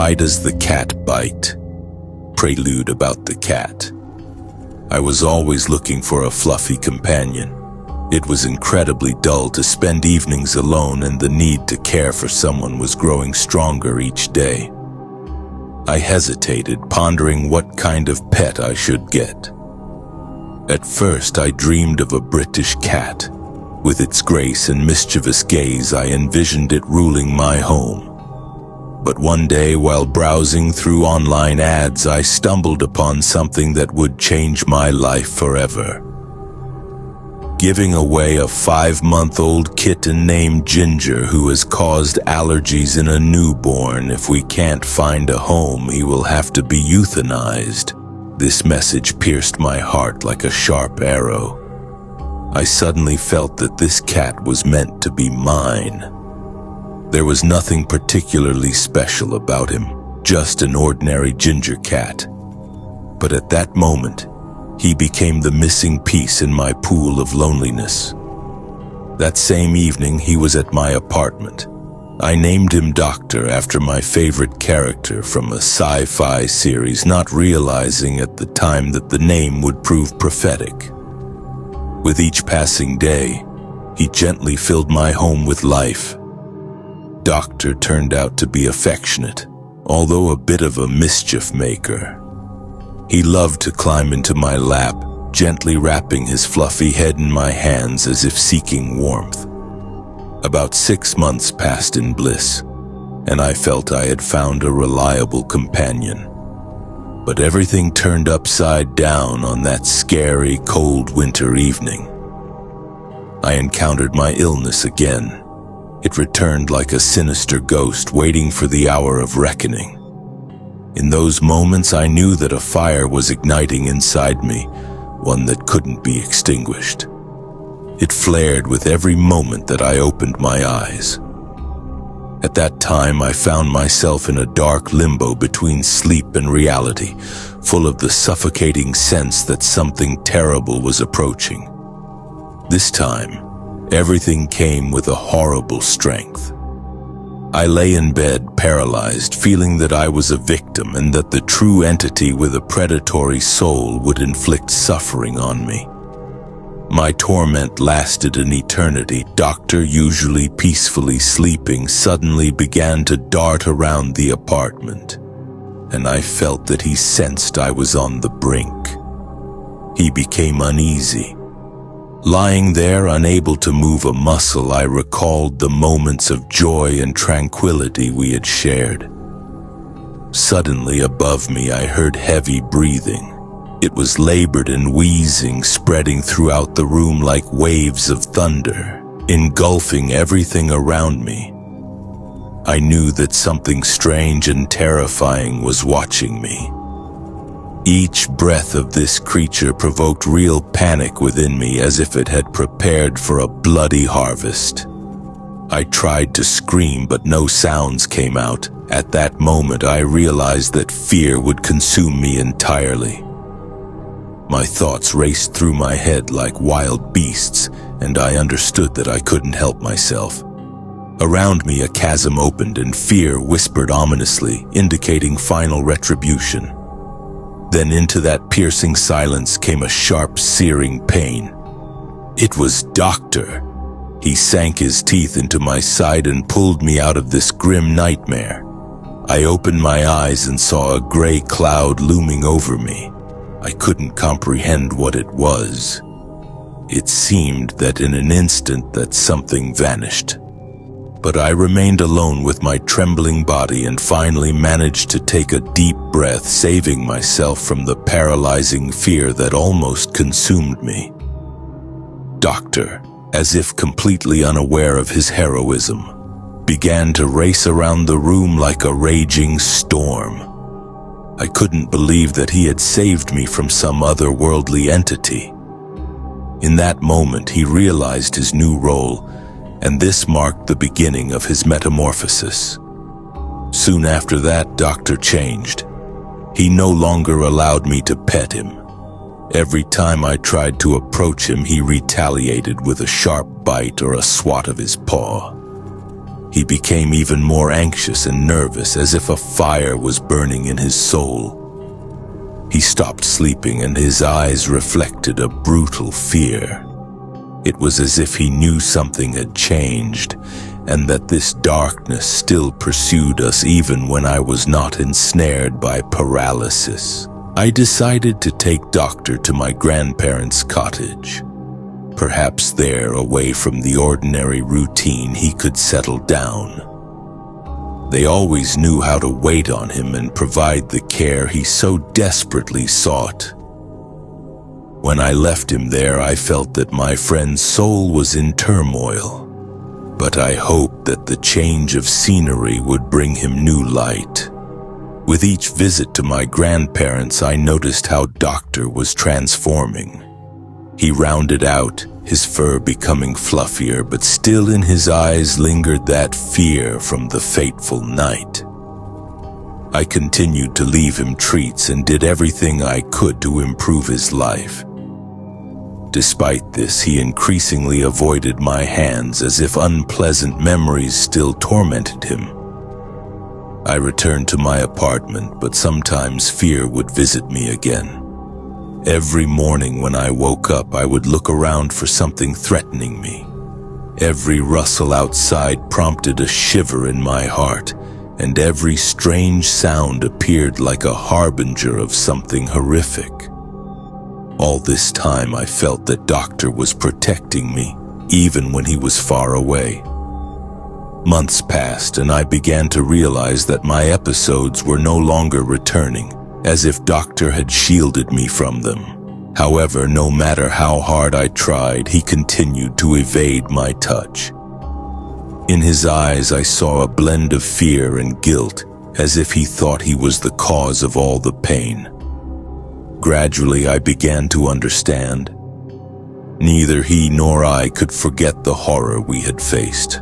Why does the cat bite? Prelude about the cat. I was always looking for a fluffy companion. It was incredibly dull to spend evenings alone, and the need to care for someone was growing stronger each day. I hesitated, pondering what kind of pet I should get. At first, I dreamed of a British cat. With its grace and mischievous gaze, I envisioned it ruling my home. But one day, while browsing through online ads, I stumbled upon something that would change my life forever. Giving away a 5-month-old kitten named Ginger who has caused allergies in a newborn. If we can't find a home, he will have to be euthanized. This message pierced my heart like a sharp arrow. I suddenly felt that this cat was meant to be mine. There was nothing particularly special about him, just an ordinary ginger cat. But at that moment, he became the missing piece in my pool of loneliness. That same evening, he was at my apartment. I named him Doctor after my favorite character from a sci-fi series, not realizing at the time that the name would prove prophetic. With each passing day, he gently filled my home with life. Doctor turned out to be affectionate, although a bit of a mischief maker. He loved to climb into my lap, gently wrapping his fluffy head in my hands as if seeking warmth. About 6 months passed in bliss, and I felt I had found a reliable companion. But everything turned upside down on that scary, cold winter evening. I encountered my illness again. It returned like a sinister ghost waiting for the hour of reckoning. In those moments, I knew that a fire was igniting inside me, one that couldn't be extinguished. It flared with every moment that I opened my eyes. At that time, I found myself in a dark limbo between sleep and reality, full of the suffocating sense that something terrible was approaching. This time, everything came with a horrible strength. I lay in bed, paralyzed, feeling that I was a victim and that the true entity with a predatory soul would inflict suffering on me. My torment lasted an eternity. Doctor, usually peacefully sleeping, suddenly began to dart around the apartment, and I felt that he sensed I was on the brink. He became uneasy. Lying there, unable to move a muscle, I recalled the moments of joy and tranquility we had shared. Suddenly, above me, I heard heavy breathing. It was labored and wheezing, spreading throughout the room like waves of thunder, engulfing everything around me. I knew that something strange and terrifying was watching me. Each breath of this creature provoked real panic within me, as if it had prepared for a bloody harvest. I tried to scream, but no sounds came out. At that moment, I realized that fear would consume me entirely. My thoughts raced through my head like wild beasts, and I understood that I couldn't help myself. Around me, a chasm opened, and fear whispered ominously, indicating final retribution. Then into that piercing silence came a sharp, searing pain. It was Doctor. He sank his teeth into my side and pulled me out of this grim nightmare. I opened my eyes and saw a gray cloud looming over me. I couldn't comprehend what it was. It seemed that in an instant that something vanished. But I remained alone with my trembling body and finally managed to take a deep breath, saving myself from the paralyzing fear that almost consumed me. Doctor, as if completely unaware of his heroism, began to race around the room like a raging storm. I couldn't believe that he had saved me from some otherworldly entity. In that moment, he realized his new role, and this marked the beginning of his metamorphosis. Soon after that, Doctor changed. He no longer allowed me to pet him. Every time I tried to approach him, he retaliated with a sharp bite or a swat of his paw. He became even more anxious and nervous, as if a fire was burning in his soul. He stopped sleeping, and his eyes reflected a brutal fear. It was as if he knew something had changed, and that this darkness still pursued us even when I was not ensnared by paralysis. I decided to take Doctor to my grandparents' cottage. Perhaps there, away from the ordinary routine, he could settle down. They always knew how to wait on him and provide the care he so desperately sought. When I left him there, I felt that my friend's soul was in turmoil, but I hoped that the change of scenery would bring him new light. With each visit to my grandparents, I noticed how Doctor was transforming. He rounded out, his fur becoming fluffier, but still in his eyes lingered that fear from the fateful night. I continued to leave him treats and did everything I could to improve his life. Despite this, he increasingly avoided my hands, as if unpleasant memories still tormented him. I returned to my apartment, but sometimes fear would visit me again. Every morning when I woke up, I would look around for something threatening me. Every rustle outside prompted a shiver in my heart, and every strange sound appeared like a harbinger of something horrific. All this time I felt that Doctor was protecting me, even when he was far away. Months passed, and I began to realize that my episodes were no longer returning, as if Doctor had shielded me from them. However, no matter how hard I tried, he continued to evade my touch. In his eyes, I saw a blend of fear and guilt, as if he thought he was the cause of all the pain. Gradually, I began to understand. Neither he nor I could forget the horror we had faced.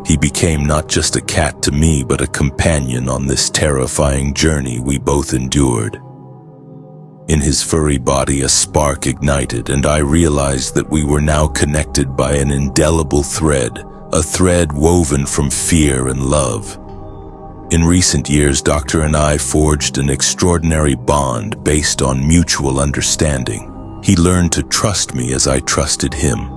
He became not just a cat to me, but a companion on this terrifying journey we both endured. In his furry body, a spark ignited, and I realized that we were now connected by an indelible thread, a thread woven from fear and love. In recent years, Doctor and I forged an extraordinary bond based on mutual understanding. He learned to trust me as I trusted him.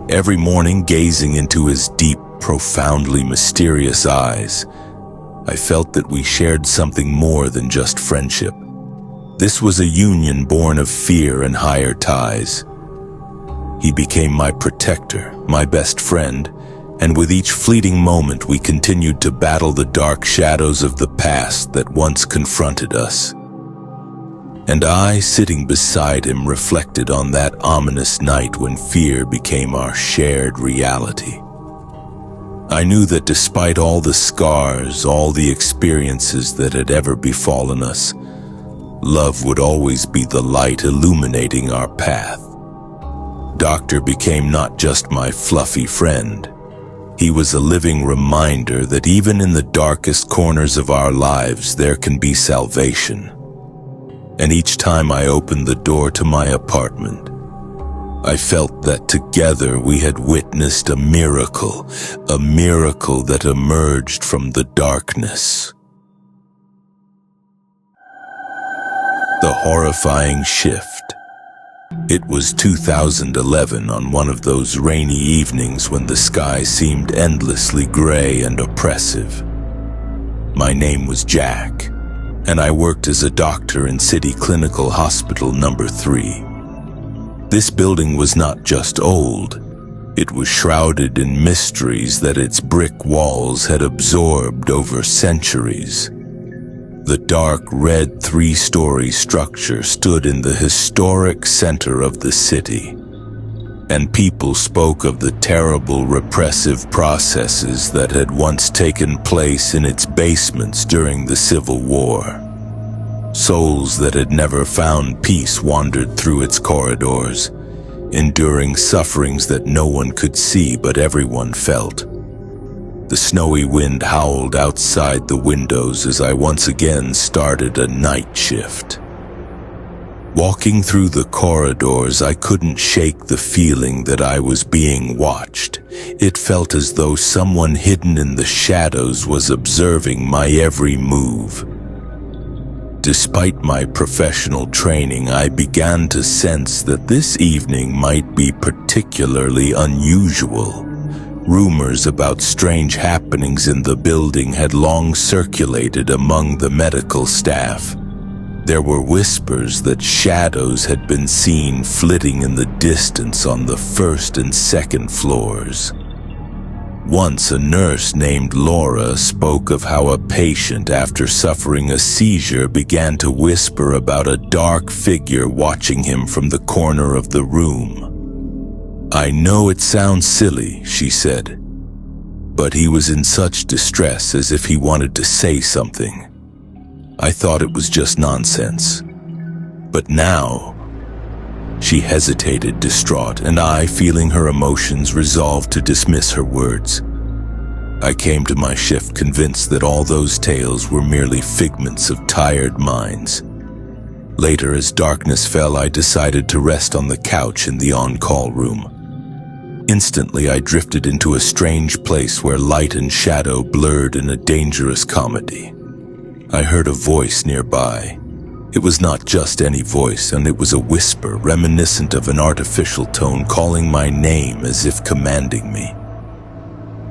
Every morning, gazing into his deep, profoundly mysterious eyes, I felt that we shared something more than just friendship. This was a union born of fear and higher ties. He became my protector, my best friend, and with each fleeting moment we continued to battle the dark shadows of the past that once confronted us. And I, sitting beside him, reflected on that ominous night when fear became our shared reality. I knew that despite all the scars, all the experiences that had ever befallen us, love would always be the light illuminating our path. Doctor became not just my fluffy friend. He was a living reminder that even in the darkest corners of our lives there can be salvation. And each time I opened the door to my apartment, I felt that together we had witnessed a miracle that emerged from the darkness. The horrifying shift. It was 2011, on one of those rainy evenings when the sky seemed endlessly gray and oppressive. My name was Jack, and I worked as a doctor in City Clinical Hospital number 3. This building was not just old, it was shrouded in mysteries that its brick walls had absorbed over centuries. The dark red 3-story structure stood in the historic center of the city, and people spoke of the terrible repressive processes that had once taken place in its basements during the Civil War. Souls that had never found peace wandered through its corridors, enduring sufferings that no one could see but everyone felt. The snowy wind howled outside the windows as I once again started a night shift. Walking through the corridors, I couldn't shake the feeling that I was being watched. It felt as though someone hidden in the shadows was observing my every move. Despite my professional training, I began to sense that this evening might be particularly unusual. Rumors about strange happenings in the building had long circulated among the medical staff. There were whispers that shadows had been seen flitting in the distance on the first and second floors. Once a nurse named Laura spoke of how a patient, after suffering a seizure, began to whisper about a dark figure watching him from the corner of the room. "I know it sounds silly," she said, "but he was in such distress, as if he wanted to say something. I thought it was just nonsense. But now—" She hesitated, distraught, and I, feeling her emotions, resolved to dismiss her words. I came to my shift convinced that all those tales were merely figments of tired minds. Later, as darkness fell, I decided to rest on the couch in the on-call room. Instantly, I drifted into a strange place where light and shadow blurred in a dangerous comedy. I heard a voice nearby. It was not just any voice, and it was a whisper reminiscent of an artificial tone calling my name as if commanding me.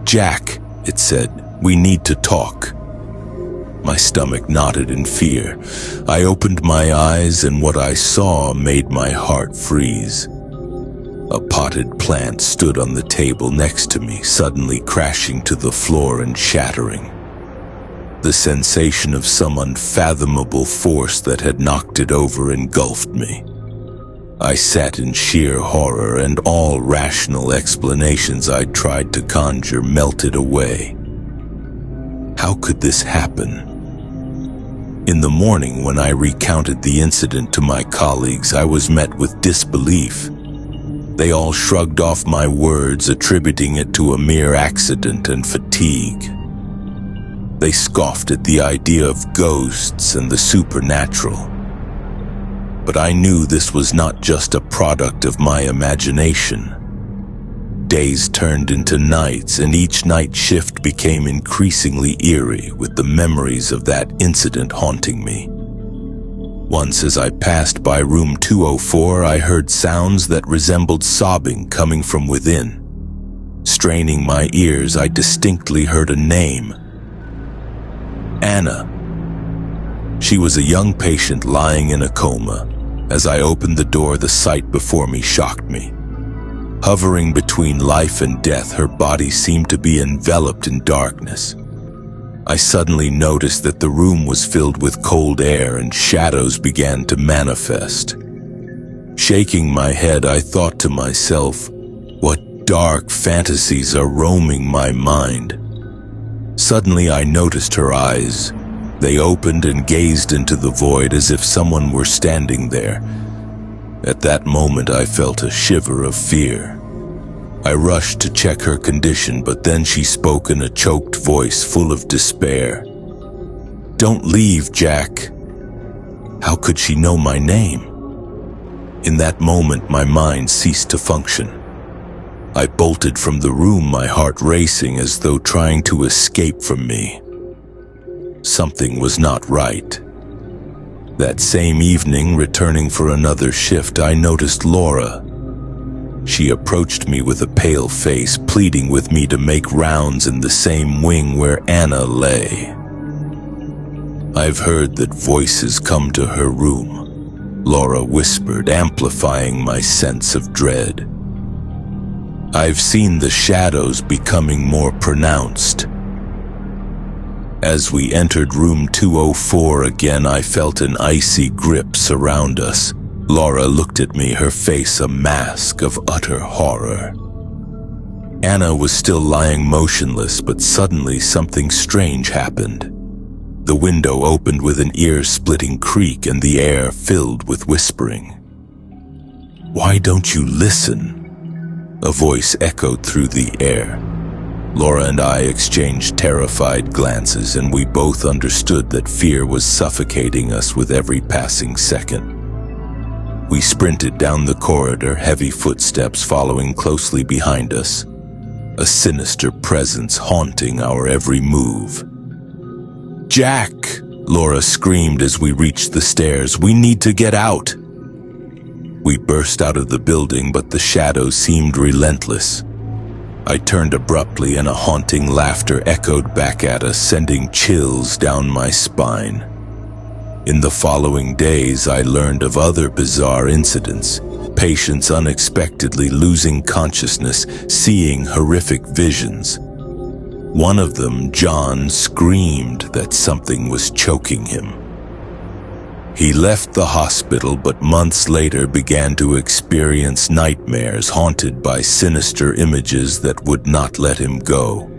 "Jack," it said, "we need to talk." My stomach knotted in fear. I opened my eyes, and what I saw made my heart freeze. A potted plant stood on the table next to me, suddenly crashing to the floor and shattering. The sensation of some unfathomable force that had knocked it over engulfed me. I sat in sheer horror, and all rational explanations I'd tried to conjure melted away. How could this happen? In the morning, when I recounted the incident to my colleagues, I was met with disbelief. They all shrugged off my words, attributing it to a mere accident and fatigue. They scoffed at the idea of ghosts and the supernatural. But I knew this was not just a product of my imagination. Days turned into nights, and each night shift became increasingly eerie, with the memories of that incident haunting me. Once, as I passed by room 204, I heard sounds that resembled sobbing coming from within. Straining my ears, I distinctly heard a name: Anna. She was a young patient lying in a coma. As I opened the door, the sight before me shocked me. Hovering between life and death, her body seemed to be enveloped in darkness. I suddenly noticed that the room was filled with cold air, and shadows began to manifest. Shaking my head, I thought to myself, what dark fantasies are roaming my mind? Suddenly I noticed her eyes. They opened and gazed into the void as if someone were standing there. At that moment I felt a shiver of fear. I rushed to check her condition, but then she spoke in a choked voice full of despair. "Don't leave, Jack." How could she know my name? In that moment my mind ceased to function. I bolted from the room, my heart racing as though trying to escape from me. Something was not right. That same evening, returning for another shift, I noticed Laura. She approached me with a pale face, pleading with me to make rounds in the same wing where Anna lay. "I've heard that voices come to her room," Laura whispered, amplifying my sense of dread. "I've seen the shadows becoming more pronounced." As we entered room 204 again, I felt an icy grip surround us. Laura looked at me, her face a mask of utter horror. Anna was still lying motionless, but suddenly something strange happened. The window opened with an ear-splitting creak, and the air filled with whispering. "Why don't you listen?" a voice echoed through the air. Laura and I exchanged terrified glances, and we both understood that fear was suffocating us with every passing second. We sprinted down the corridor, heavy footsteps following closely behind us, a sinister presence haunting our every move. "Jack!" Laura screamed as we reached the stairs. "We need to get out!" We burst out of the building, but the shadows seemed relentless. I turned abruptly and a haunting laughter echoed back at us, sending chills down my spine. In the following days, I learned of other bizarre incidents, patients unexpectedly losing consciousness, seeing horrific visions. One of them, John, screamed that something was choking him. He left the hospital, but months later began to experience nightmares haunted by sinister images that would not let him go.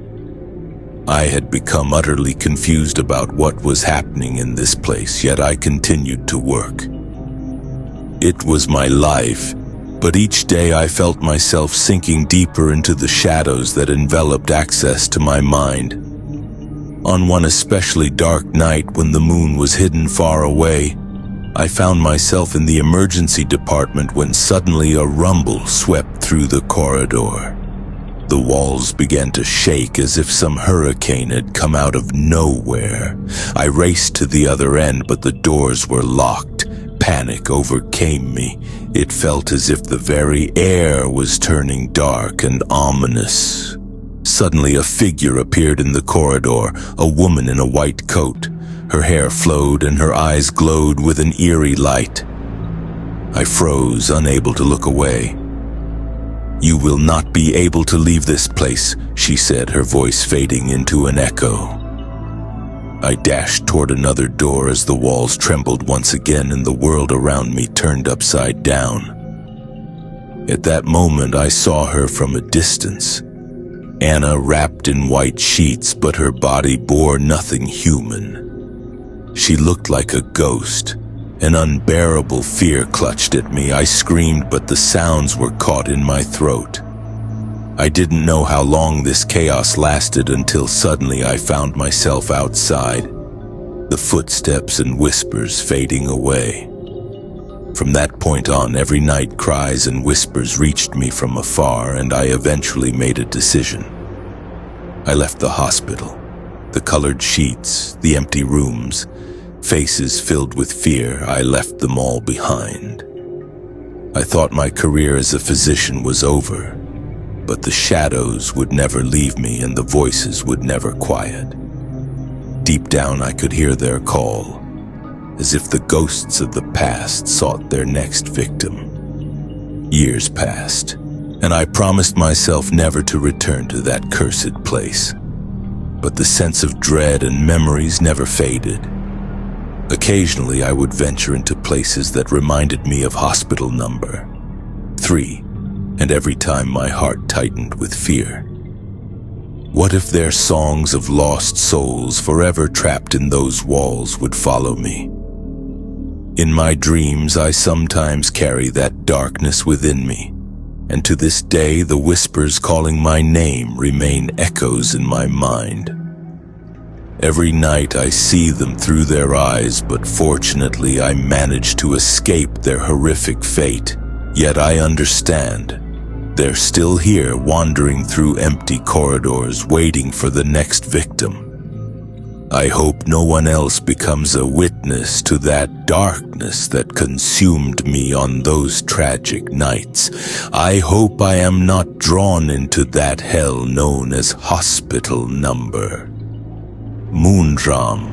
I had become utterly confused about what was happening in this place, yet I continued to work. It was my life, but each day I felt myself sinking deeper into the shadows that enveloped access to my mind. On one especially dark night when the moon was hidden far away, I found myself in the emergency department when suddenly a rumble swept through the corridor. The walls began to shake as if some hurricane had come out of nowhere. I raced to the other end, but the doors were locked. Panic overcame me. It felt as if the very air was turning dark and ominous. Suddenly, a figure appeared in the corridor, a woman in a white coat. Her hair flowed and her eyes glowed with an eerie light. I froze, unable to look away. "You will not be able to leave this place," she said, her voice fading into an echo. I dashed toward another door as the walls trembled once again and the world around me turned upside down. At that moment, I saw her from a distance. Anna, wrapped in white sheets, but her body bore nothing human. She looked like a ghost. An unbearable fear clutched at me. I screamed, but the sounds were caught in my throat. I didn't know how long this chaos lasted until suddenly I found myself outside, the footsteps and whispers fading away. From that point on, every night cries and whispers reached me from afar, and I eventually made a decision. I left the hospital. The colored sheets, the empty rooms, faces filled with fear, I left them all behind. I thought my career as a physician was over, but the shadows would never leave me and the voices would never quiet. Deep down, I could hear their call, as if the ghosts of the past sought their next victim. Years passed, and I promised myself never to return to that cursed place. But the sense of dread and memories never faded. Occasionally, I would venture into places that reminded me of hospital number 3, and every time my heart tightened with fear. What if their songs of lost souls forever trapped in those walls would follow me? In my dreams, I sometimes carry that darkness within me, and to this day, the whispers calling my name remain echoes in my mind. Every night I see them through their eyes, but fortunately I manage to escape their horrific fate. Yet I understand. They're still here, wandering through empty corridors, waiting for the next victim. I hope no one else becomes a witness to that darkness that consumed me on those tragic nights. I hope I am not drawn into that hell known as hospital number. Moondram.